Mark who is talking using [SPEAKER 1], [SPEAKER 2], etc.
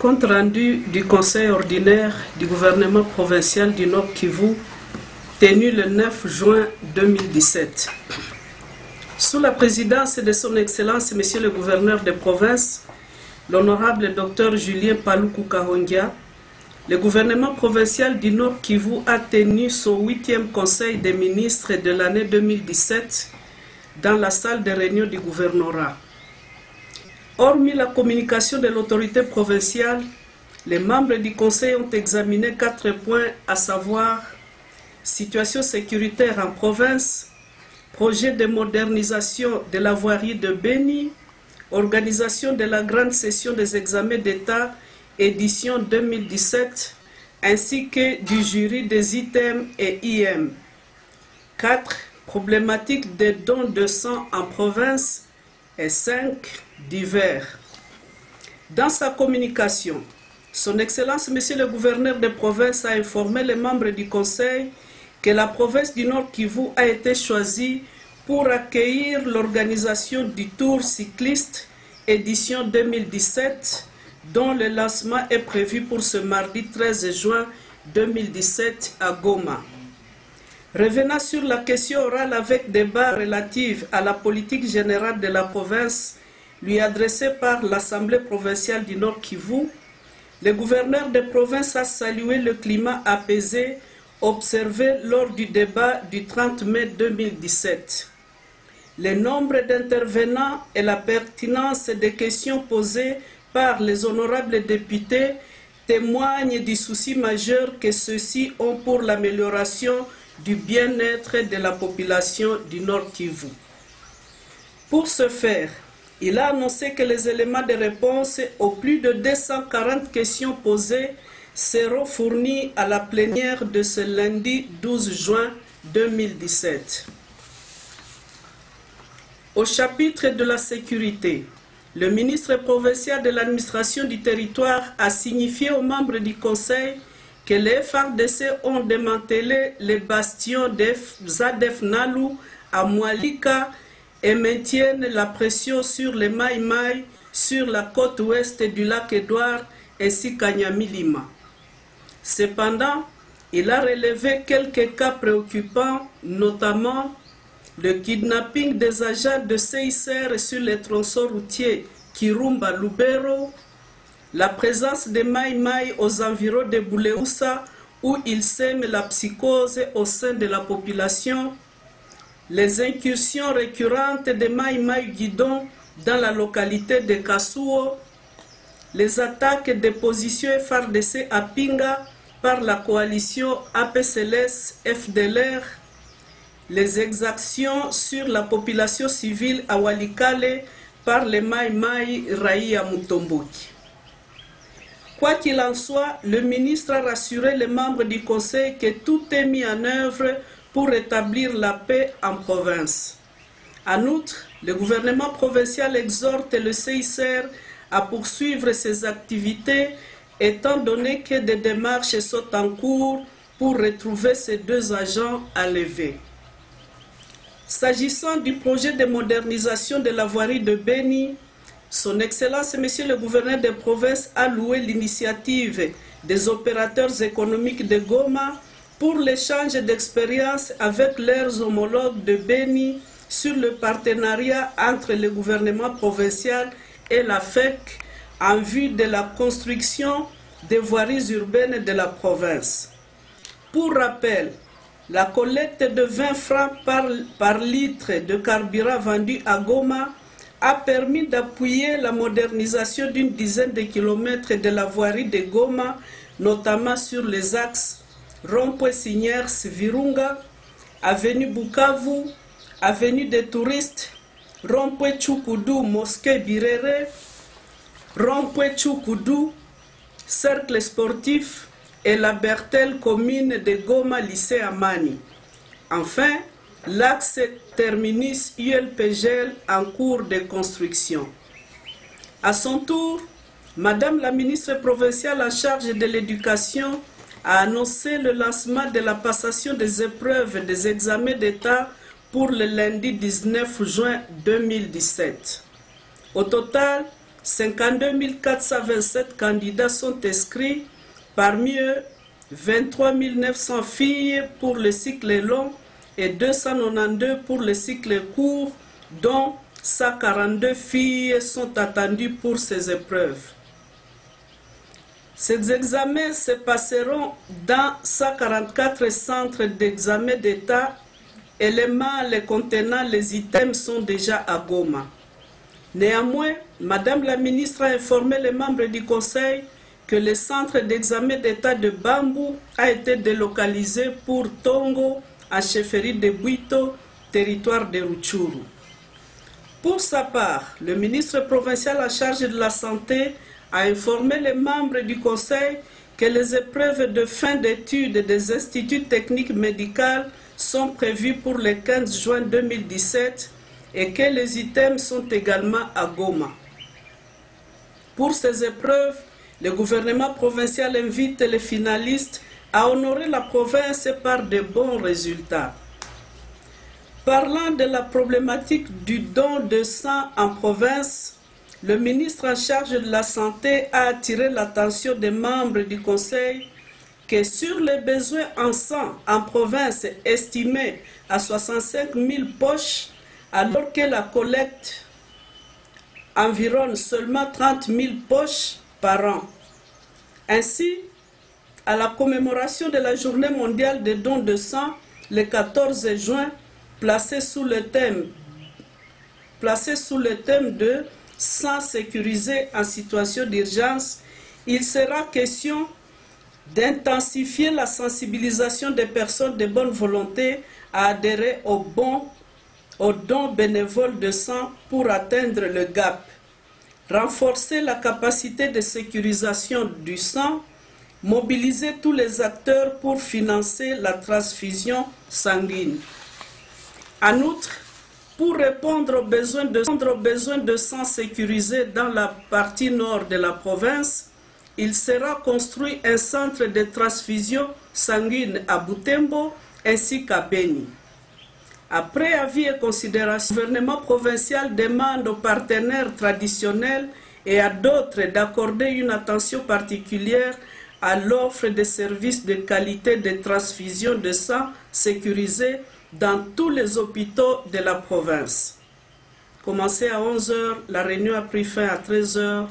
[SPEAKER 1] Compte rendu du Conseil ordinaire du gouvernement provincial du Nord Kivu, tenu le 9 juin 2017. Sous la présidence de son Excellence, Monsieur le gouverneur de province, l'honorable Dr Julien Paluku Kahongia, le gouvernement provincial du Nord Kivu a tenu son 8e Conseil des ministres de l'année 2017 dans la salle de réunion du gouvernorat. Hormis la communication de l'autorité provinciale, les membres du Conseil ont examiné 4 points, à savoir situation sécuritaire en province, projet de modernisation de la voirie de Beni, organisation de la grande session des examens d'État, édition 2017, ainsi que du jury des items et IM. 4. Problématique des dons de sang en province. Et 5. Divers. Dans sa communication, Son Excellence, Monsieur le gouverneur de province, a informé les membres du Conseil que la province du Nord Kivu a été choisie pour accueillir l'organisation du Tour cycliste édition 2017, dont le lancement est prévu pour ce mardi 13 juin 2017 à Goma. Revenant sur la question orale avec débat relative à la politique générale de la province, lui adressée par l'Assemblée provinciale du Nord Kivu, le gouverneur de province a salué le climat apaisé observé lors du débat du 30 mai 2017. Le nombre d'intervenants et la pertinence des questions posées par les honorables députés témoignent du souci majeur que ceux-ci ont pour l'amélioration du bien-être de la population du Nord Kivu. Pour ce faire, il a annoncé que les éléments de réponse aux plus de 240 questions posées seront fournis à la plénière de ce lundi 12 juin 2017. Au chapitre de la sécurité, le ministre provincial de l'administration du territoire a signifié aux membres du Conseil que les FARDC ont démantelé les bastions de Zadef Nalu à Mwalika et maintiennent la pression sur les Maïmaï sur la côte ouest du lac Édouard ainsi qu'à Nyamilima. Cependant, il a relevé quelques cas préoccupants, notamment le kidnapping des agents de CICR sur les tronçons routiers Kirumba-Lubero, la présence des Maïmaï aux environs de Bouleusa où ils sèment la psychose au sein de la population, les incursions récurrentes des Maïmaï Guidon dans la localité de Kasuo, les attaques des positions FARDC à Pinga par la coalition APCLS-FDLR, les exactions sur la population civile à Walikale par les Maïmaï Raïa Mutomboki. Quoi qu'il en soit, le ministre a rassuré les membres du Conseil que tout est mis en œuvre pour rétablir la paix en province. En outre, le gouvernement provincial exhorte le CICR à poursuivre ses activités étant donné que des démarches sont en cours pour retrouver ces 2 agents enlevés. S'agissant du projet de modernisation de la voirie de Beni, Son Excellence, Monsieur le gouverneur de province, a loué l'initiative des opérateurs économiques de Goma pour l'échange d'expériences avec leurs homologues de Beni sur le partenariat entre le gouvernement provincial et la FEC en vue de la construction des voiries urbaines de la province. Pour rappel, la collecte de 20 francs par litre de carburant vendu à Goma a permis d'appuyer la modernisation d'une dizaine de kilomètres de la voirie de Goma, notamment sur les axes Rond-Point-Siniers-Virunga, Avenue Bukavu, Avenue des Touristes, Rond-Point-Tchoukoudou, Mosquée Birere, Rond-Point-Tchoukoudou, Cercle Sportif et la Bertelle commune de Goma, lycée Amani. Enfin, l'axe terminus ULPGL en cours de construction. À son tour, Madame la ministre provinciale en charge de l'éducation a annoncé le lancement de la passation des épreuves des examens d'État pour le lundi 19 juin 2017. Au total, 52 427 candidats sont inscrits, parmi eux 23 900 filles pour le cycle long et 292 pour le cycle court, dont 142 filles sont attendues pour ces épreuves. Ces examens se passeront dans 144 centres d'examen d'État et les malles contenant les items sont déjà à Goma. Néanmoins, Madame la ministre a informé les membres du Conseil que le centre d'examen d'État de Bambou a été délocalisé pour Tongo, à chefferie de Buito, territoire de Rutshuru. Pour sa part, le ministre provincial en charge de la santé a informé les membres du Conseil que les épreuves de fin d'études des instituts techniques médicaux sont prévues pour le 15 juin 2017 et que les items sont également à Goma. Pour ces épreuves, le gouvernement provincial invite les finalistes à honorer la province par de bons résultats. Parlant de la problématique du don de sang en province, le ministre en charge de la Santé a attiré l'attention des membres du Conseil que sur les besoins en sang en province estimés à 65 000 poches, alors que la collecte environne seulement 30 000 poches par an. Ainsi, à la commémoration de la Journée mondiale des dons de sang, le 14 juin, placé sous le thème de sang sécurisé en situation d'urgence, il sera question d'intensifier la sensibilisation des personnes de bonne volonté à adhérer aux dons bénévoles de sang pour atteindre le gap, renforcer la capacité de sécurisation du sang, mobiliser tous les acteurs pour financer la transfusion sanguine. En outre, pour répondre aux besoins de sang sécurisé dans la partie nord de la province, il sera construit un centre de transfusion sanguine à Butembo ainsi qu'à Beni. Après avis et considération, le gouvernement provincial demande aux partenaires traditionnels et à d'autres d'accorder une attention particulière à l'offre de services de qualité de transfusion de sang sécurisé dans tous les hôpitaux de la province. Commencé à 11 h, la réunion a pris fin à 13 h.